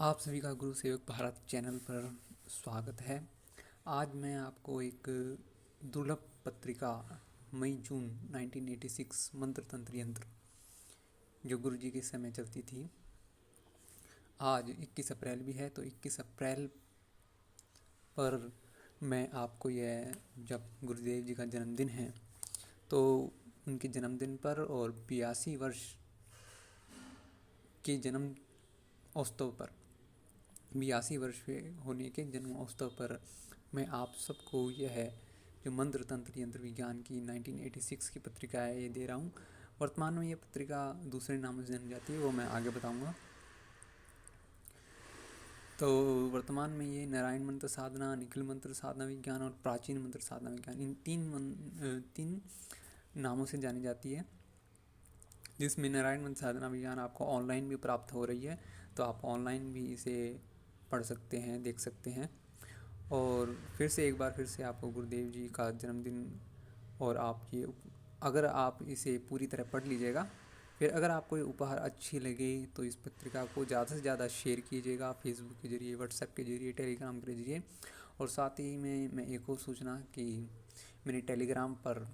आप सभी का गुरु सेवक भारत चैनल पर स्वागत है। आज मैं आपको एक दुर्लभ पत्रिका मई जून 1986 मंत्र तंत्र यंत्र जो गुरु जी के समय चलती थी। आज 21 अप्रैल भी है, तो 21 अप्रैल पर मैं आपको यह, जब गुरुदेव जी का जन्मदिन है तो उनके जन्मदिन पर और 82 वर्ष के जन्म उत्सव पर 82 वर्ष होने के जन्मोत्सव पर मैं आप सबको यह जो मंत्र तंत्र यंत्र विज्ञान की 1986 की पत्रिका है ये दे रहा हूँ। वर्तमान में यह पत्रिका दूसरे नामों से जानी जाती है, वो मैं आगे बताऊँगा। तो वर्तमान में ये नारायण मंत्र साधना, निखिल मंत्र साधना विज्ञान और प्राचीन मंत्र साधना विज्ञान, इन तीन नामों से जानी जाती है। जिसमें नारायण मंत्र साधना विज्ञान आपको ऑनलाइन भी प्राप्त हो रही है, तो आप ऑनलाइन भी इसे पढ़ सकते हैं, देख सकते हैं। और फिर से आपको गुरुदेव जी का जन्मदिन, और आप ये अगर आप इसे पूरी तरह पढ़ लीजिएगा, फिर अगर आपको ये उपहार अच्छी लगे तो इस पत्रिका को ज़्यादा से ज़्यादा शेयर कीजिएगा, फेसबुक के जरिए, व्हाट्सएप के जरिए, टेलीग्राम के जरिए। और साथ ही में मैं एक और सूचना कि मैंने टेलीग्राम पर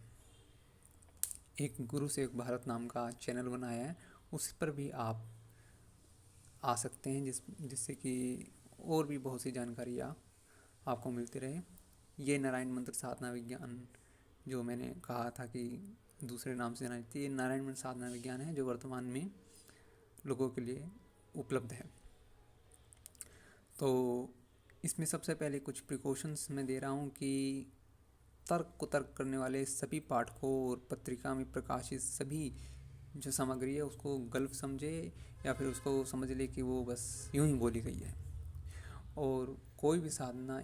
एक गुरु सेवक भारत नाम का चैनल बनाया है, उस पर भी आप आ सकते हैं, जिससे कि और भी बहुत सी जानकारियाँ आपको मिलती रहे। ये नारायण मंत्र साधना विज्ञान जो मैंने कहा था कि दूसरे नाम से जाना जाती है, ये नारायण मंत्र साधना विज्ञान है जो वर्तमान में लोगों के लिए उपलब्ध है। तो इसमें सबसे पहले कुछ प्रिकॉशंस मैं दे रहा हूँ कि तर्क को तर्क करने वाले सभी पाठकों और पत्रिका में प्रकाशित सभी जो सामग्री है उसको गलत समझे, या फिर उसको समझ ले कि वो बस यूं ही बोली गई है। और कोई भी साधना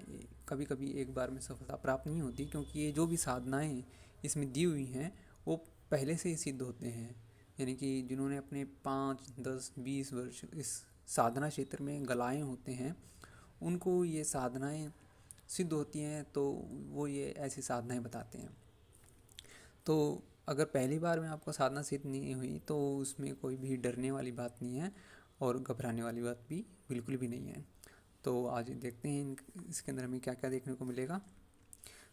कभी कभी एक बार में सफलता प्राप्त नहीं होती, क्योंकि ये जो भी साधनाएं इसमें दी हुई हैं वो पहले से ही सिद्ध होते हैं। यानी कि जिन्होंने अपने 5, 10, 20 वर्ष इस साधना क्षेत्र में गलाए होते हैं, उनको ये साधनाएं सिद्ध होती हैं, तो वो ये ऐसी साधनाएं बताते हैं। तो अगर पहली बार में आपको साधना सिद्ध नहीं हुई तो उसमें कोई भी डरने वाली बात नहीं है, और घबराने वाली बात भी बिल्कुल भी नहीं है। तो आज देखते हैं इसके अंदर हमें क्या क्या देखने को मिलेगा।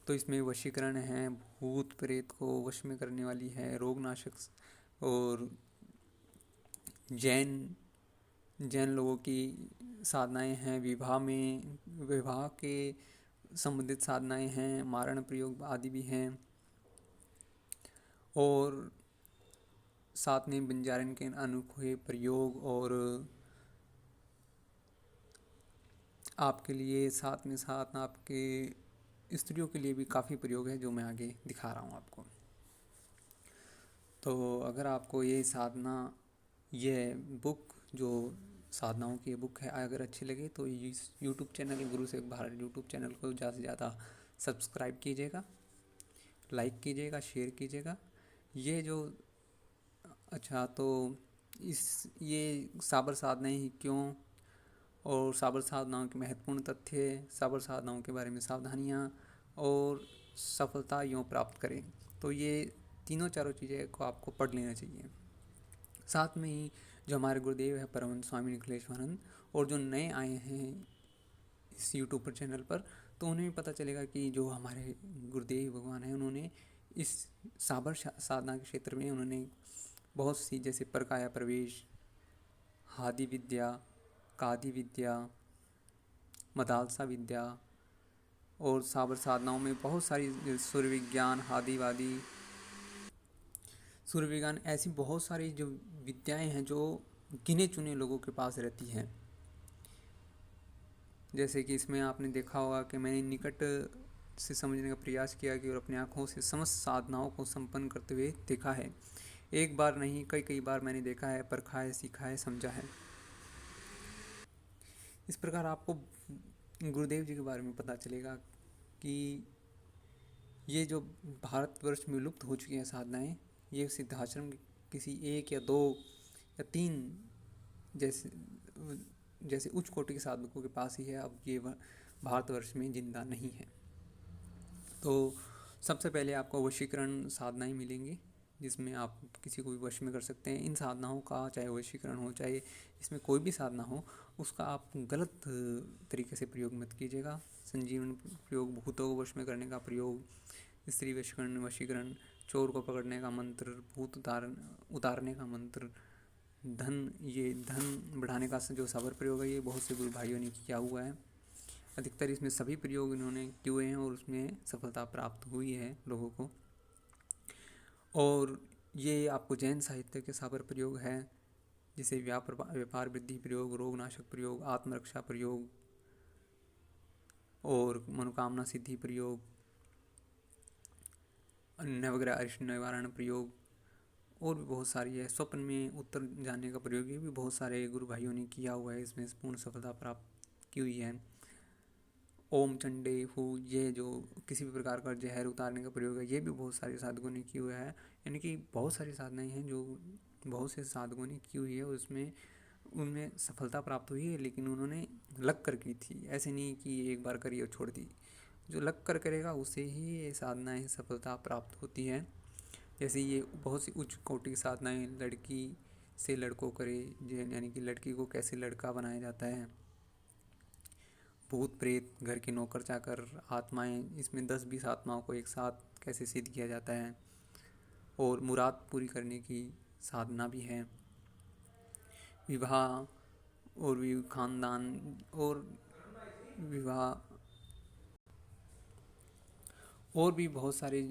तो इसमें वशीकरण है, भूत प्रेत को वश में करने वाली है, रोगनाशक, और जैन जैन लोगों की साधनाएं हैं, विवाह के संबंधित साधनाएं हैं, मारण प्रयोग आदि भी हैं। और साथ में बंजारन के अनोखे प्रयोग, और आपके लिए साथ आपके स्त्रियों के लिए भी काफ़ी प्रयोग है जो मैं आगे दिखा रहा हूँ आपको। तो अगर आपको ये बुक जो साधनाओं की बुक है अगर अच्छी लगे तो इस यूट्यूब चैनल गुरु सेवक भारत यूट्यूब चैनल को ज़्यादा से ज़्यादा सब्सक्राइब कीजिएगा, लाइक कीजिएगा, शेयर कीजिएगा। ये जो अच्छा, तो ये साबर साधनाएं ही क्यों, और साबर साधनाओं के महत्वपूर्ण तथ्य, साबर साधनाओं के बारे में सावधानियाँ, और सफलता यूँ प्राप्त करें, तो ये तीनों चारों चीज़ें को आपको पढ़ लेना चाहिए। साथ में ही जो हमारे गुरुदेव है परमहंस स्वामी निखिलेश्वरानंद, और जो नए आए हैं इस यूट्यूब पर चैनल पर, तो उन्हें भी पता चलेगा कि जो हमारे गुरुदेव भगवान हैं उन्होंने इस साबर साधना के क्षेत्र में उन्होंने बहुत सी, जैसे परकाया प्रवेश, हादि विद्या, कादि विद्या, मदालसा विद्या, और साबर साधनाओं में बहुत सारी सूर्य विज्ञान, हादिवादी, सूर्य विज्ञान, ऐसी बहुत सारी जो विद्याएं हैं जो गिने चुने लोगों के पास रहती हैं। जैसे कि इसमें आपने देखा होगा कि मैंने निकट से समझने का प्रयास किया कि और अपनी आँखों से समस्त साधनाओं को संपन्न करते हुए देखा है। एक बार नहीं, कई कई बार मैंने देखा है, परखा है, सीखा है, समझा है। इस प्रकार आपको गुरुदेव जी के बारे में पता चलेगा कि ये जो भारतवर्ष में लुप्त हो चुकी हैं साधनाएं, ये सिद्धाश्रम किसी एक या दो या तीन जैसे जैसे उच्च कोटि के साधकों के पास ही है। अब ये भारतवर्ष में जिंदा नहीं है। तो सबसे पहले आपको वशीकरण साधनाएं मिलेंगी, जिसमें आप किसी को भी वश में कर सकते हैं। इन साधनाओं का चाहे वशीकरण हो, चाहे इसमें कोई भी साधना हो, उसका आप गलत तरीके से प्रयोग मत कीजिएगा। संजीवन प्रयोग, भूतों को वश में करने का प्रयोग, स्त्री वशीकरण, वशीकरण, चोर को पकड़ने का मंत्र, भूत उतारने का मंत्र, धन बढ़ाने का जो साबर प्रयोग है, ये बहुत से गुरु भाइयों ने किया हुआ है। अधिकतर इसमें सभी प्रयोग इन्होंने किए हुए हैं और उसमें सफलता प्राप्त हुई है लोगों को। और ये आपको जैन साहित्य के साबर प्रयोग है, जैसे व्यापार वृद्धि प्रयोग, रोगनाशक प्रयोग, आत्मरक्षा प्रयोग और मनोकामना सिद्धि प्रयोग, नवग्रह अरिष्ट निवारण प्रयोग, और भी बहुत सारी है। स्वप्न में उत्तर जानने का प्रयोग, ये भी बहुत सारे गुरु भाइयों ने किया हुआ है, इसमें पूर्ण सफलता प्राप्त की हुई है। ओम चंडे हु, ये जो किसी भी प्रकार का जहर उतारने का प्रयोग है, ये भी बहुत सारे साधकों ने किया हुआ है। यानी कि बहुत सारी साधनाएं हैं जो बहुत से साधकों ने की हुई है और उसमें उनमें सफलता प्राप्त हुई है, लेकिन उन्होंने लग कर की थी। ऐसे नहीं कि एक बार करी और छोड़ दी। जो लग कर करेगा उसे ही ये साधनाएं सफलता प्राप्त होती है। जैसे ये बहुत सी उच्च कोटि की साधनाएं, लड़की से लड़कों करे, यानी कि लड़की को कैसे लड़का बनाया जाता है, भूत प्रेत, घर के नौकर चाकर, आत्माएं, इसमें 10-20 आत्माओं को एक साथ कैसे सिद्ध किया जाता है, और मुराद पूरी करने की साधना भी है। विवाह और भी खानदान और विवाह और भी बहुत सारे,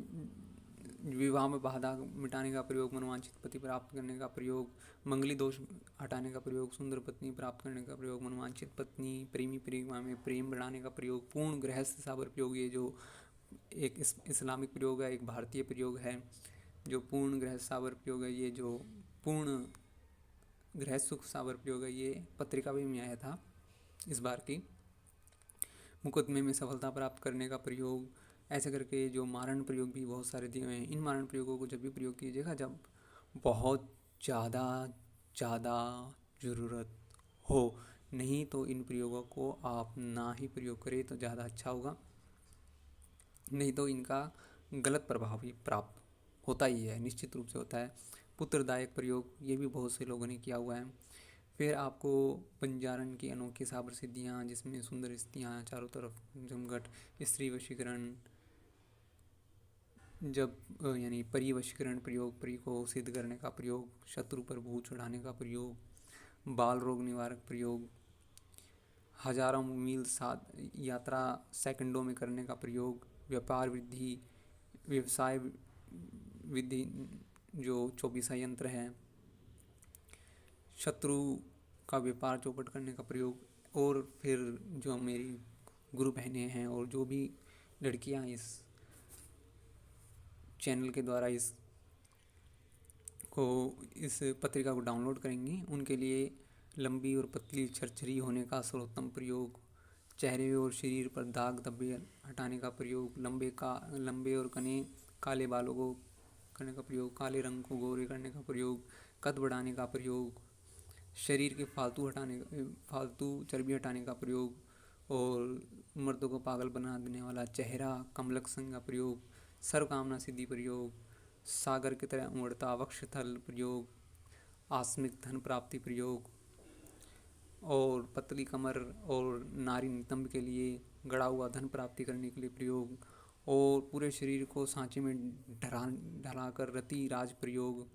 विवाह में बाधा मिटाने का प्रयोग, मनोवांछित पति प्राप्त करने का प्रयोग, मंगली दोष हटाने का प्रयोग, सुंदर पत्नी प्राप्त करने का प्रयोग, मनोवांछित पत्नी, प्रेमी प्रेमा में प्रेम बढ़ाने का प्रयोग, पूर्ण गृहस्थ साबर प्रयोग, ये जो एक इस्लामिक प्रयोग है, एक भारतीय प्रयोग है। जो पूर्ण गृहस्थ साबर प्रयोग है, ये जो पूर्ण गृहस्थ सुख साबर प्रयोग है, ये पत्रिका में आया था इस बार की। मुकदमे में सफलता प्राप्त करने का प्रयोग, ऐसे करके जो मारण प्रयोग भी बहुत सारे दिए हुए हैं। इन मारण प्रयोगों को जब भी प्रयोग कीजिएगा जब बहुत ज़्यादा ज़रूरत हो, नहीं तो इन प्रयोगों को आप ना ही प्रयोग करें तो ज़्यादा अच्छा होगा, नहीं तो इनका गलत प्रभाव भी प्राप्त होता ही है, निश्चित रूप से होता है। पुत्रदायक प्रयोग, ये भी बहुत से लोगों ने किया हुआ है। फिर आपको बंजारन की अनोखी साबर सिद्धियाँ, जिसमें सुंदर स्त्रियाँ चारों तरफ जमघट, स्त्री वशीकरण, जब यानी परी वशीकरण प्रयोग, परी को सिद्ध करने का प्रयोग, शत्रु पर भूत चढ़ाने का प्रयोग, बाल रोग निवारक प्रयोग, हजारों मील यात्रा सेकंडों में करने का प्रयोग, व्यापार वृद्धि, व्यवसाय वृद्धि जो 24 यंत्र है, शत्रु का व्यापार चौपट करने का प्रयोग, और फिर जो मेरी गुरु बहनें हैं और जो भी लड़कियां इस चैनल के द्वारा इस पत्रिका को डाउनलोड करेंगी, उनके लिए लंबी और पतली छरछरी होने का सर्वोत्तम प्रयोग, चेहरे और शरीर पर दाग धब्बे हटाने का प्रयोग, लंबे और घने काले बालों को करने का प्रयोग, काले रंग को गोरे करने का प्रयोग, कद बढ़ाने का प्रयोग, शरीर के फालतू चर्बी हटाने का प्रयोग, और मर्दों को पागल बना देने वाला चेहरा, कमलक्षण का प्रयोग, सर्वकामना सिद्धि प्रयोग, सागर की तरह उमड़ता वक्षस्थल प्रयोग, आस्मिक धन प्राप्ति प्रयोग, और पतली कमर और नारी नितंब के लिए गड़ा हुआ धन प्राप्ति करने के लिए प्रयोग, और पूरे शरीर को सांचे में ढलाकर रति राज प्रयोग।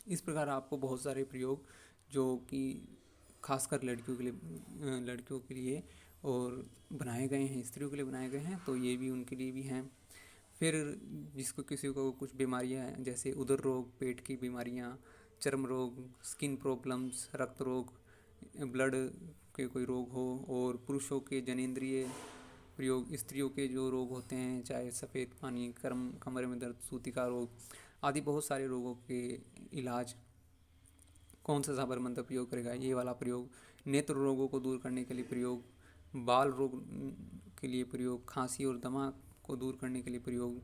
इस प्रकार आपको बहुत सारे प्रयोग जो कि खासकर लड़कियों के लिए और बनाए गए हैं, स्त्रियों के लिए बनाए गए हैं, तो ये भी उनके लिए भी हैं। फिर किसी को कुछ बीमारियां हैं, जैसे उदर रोग, पेट की बीमारियां, चर्म रोग, स्किन प्रॉब्लम्स, रक्त रोग, ब्लड के कोई रोग हो, और पुरुषों के जनेंद्रिय प्रयोग, स्त्रियों के जो रोग होते हैं, चाहे सफ़ेद पानी, कमर में दर्द, सूती का रोग आदि बहुत सारे रोगों के इलाज कौन सा साबर मंत्र प्रयोग करेगा, ये वाला प्रयोग, नेत्र रोगों को दूर करने के लिए प्रयोग, बाल रोग के लिए प्रयोग, खांसी और दमा को दूर करने के लिए प्रयोग,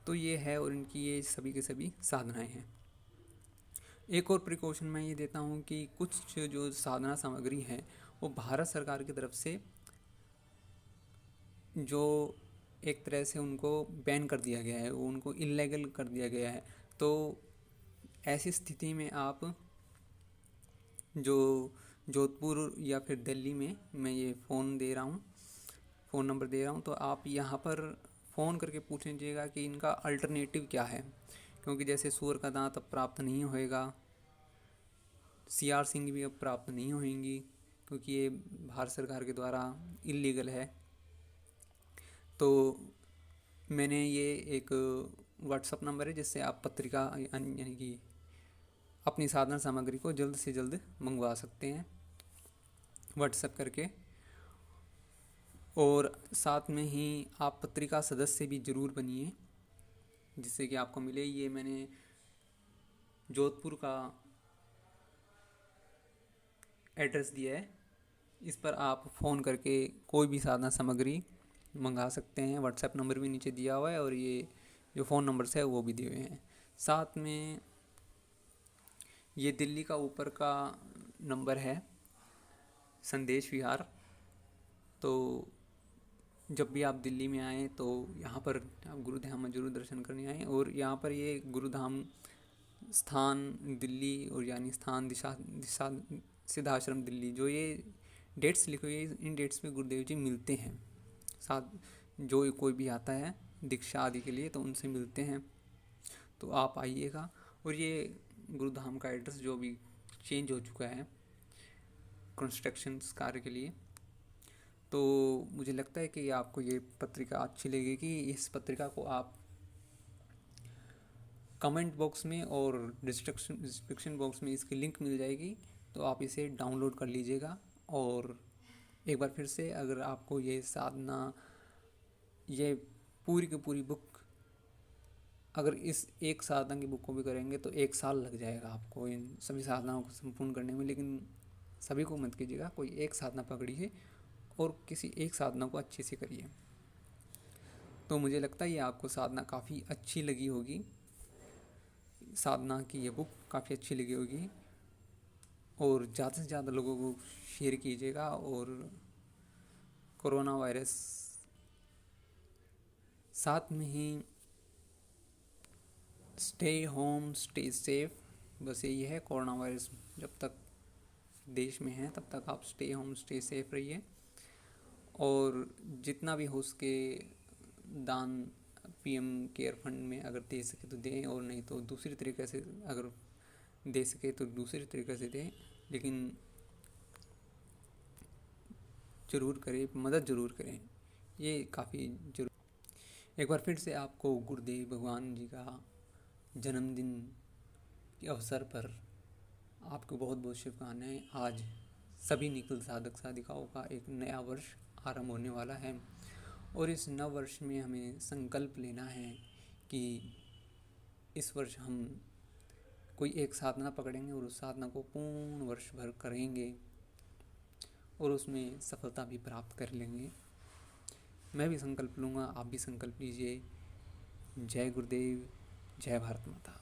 तो ये है। और इनकी ये सभी के सभी साधनाएं हैं। एक और प्रिकॉशन मैं ये देता हूँ कि कुछ जो साधना सामग्री है वो भारत सरकार की तरफ से जो एक तरह से उनको बैन कर दिया गया है, वो उनको इल्लेगल कर दिया गया है। तो ऐसी स्थिति में आप जो जोधपुर या फिर दिल्ली में मैं ये फ़ोन नंबर दे रहा हूँ, तो आप यहाँ पर फ़ोन करके पूछ लीजिएगा कि इनका अल्टरनेटिव क्या है। क्योंकि जैसे सूअर का दांत अब प्राप्त नहीं होएगा, सीआर सिंह भी अब प्राप्त नहीं होंगी, क्योंकि ये भारत सरकार के द्वारा इलीगल है। तो मैंने ये एक व्हाट्सअप नंबर है जिससे आप पत्रिका यानी कि अपनी साधना सामग्री को जल्द से जल्द मंगवा सकते हैं व्हाट्सएप करके। और साथ में ही आप पत्रिका सदस्य भी ज़रूर बनिए, जिससे कि आपको मिले। ये मैंने जोधपुर का एड्रेस दिया है, इस पर आप फ़ोन करके कोई भी साधना सामग्री मंगा सकते हैं। व्हाट्सएप नंबर भी नीचे दिया हुआ है और ये जो फ़ोन नंबर्स है वो भी दिए हुए हैं। साथ में ये दिल्ली का ऊपर का नंबर है, संदेश विहार। तो जब भी आप दिल्ली में आएँ तो यहाँ पर आप गुरुधाम में जरूर दर्शन करने आएँ। और यहाँ पर ये गुरुधाम स्थान दिल्ली और यानी स्थान दिशा सिद्धाश्रम दिल्ली, जो ये डेट्स लिखी हुई है, इन डेट्स पे गुरुदेव जी मिलते हैं। साथ जो कोई भी आता है दीक्षा आदि के लिए तो उनसे मिलते हैं, तो आप आइएगा। और ये गुरुधाम का एड्रेस जो भी चेंज हो चुका है कंस्ट्रक्शन कार्य के लिए, तो मुझे लगता है कि आपको ये पत्रिका अच्छी लगेगी। इस पत्रिका को आप कमेंट बॉक्स में और डिस्क्रिप्शन बॉक्स में इसकी लिंक मिल जाएगी, तो आप इसे डाउनलोड कर लीजिएगा। और एक बार फिर से, अगर आपको ये साधना, ये पूरी की पूरी बुक, अगर इस एक साधना की बुक को भी करेंगे तो 1 साल लग जाएगा आपको इन सभी साधनाओं को संपूर्ण करने में। लेकिन सभी को मत कीजिएगा, कोई एक साधना पकड़िए और किसी एक साधना को अच्छे से करिए। तो मुझे लगता है ये आपको साधना काफ़ी अच्छी लगी होगी, साधना की ये बुक काफ़ी अच्छी लगी होगी। और ज़्यादा से ज़्यादा लोगों को शेयर कीजिएगा। और कोरोना वायरस, साथ में ही स्टे होम स्टे सेफ, बस यही है। कोरोना वायरस जब तक देश में है तब तक आप स्टे होम स्टे सेफ रहिए। और जितना भी हो सके दान पीएम केयर फंड में अगर दे सके तो दें, और नहीं तो दूसरी तरीके से अगर दे सके तो दूसरी तरीके से दें, लेकिन ज़रूर करें, मदद ज़रूर करें, ये काफ़ी जरूर। एक बार फिर से आपको गुरुदेव भगवान जी का जन्मदिन के अवसर पर आपको बहुत बहुत शुभकामनाएं। आज सभी निखिल साधक साधिकाओं का एक नया वर्ष आरंभ होने वाला है, और इस नव वर्ष में हमें संकल्प लेना है कि इस वर्ष हम कोई एक साधना पकड़ेंगे और उस साधना को पूर्ण वर्ष भर करेंगे और उसमें सफलता भी प्राप्त कर लेंगे। मैं भी संकल्प लूँगा, आप भी संकल्प लीजिए। जय गुरुदेव, जय भारत माता।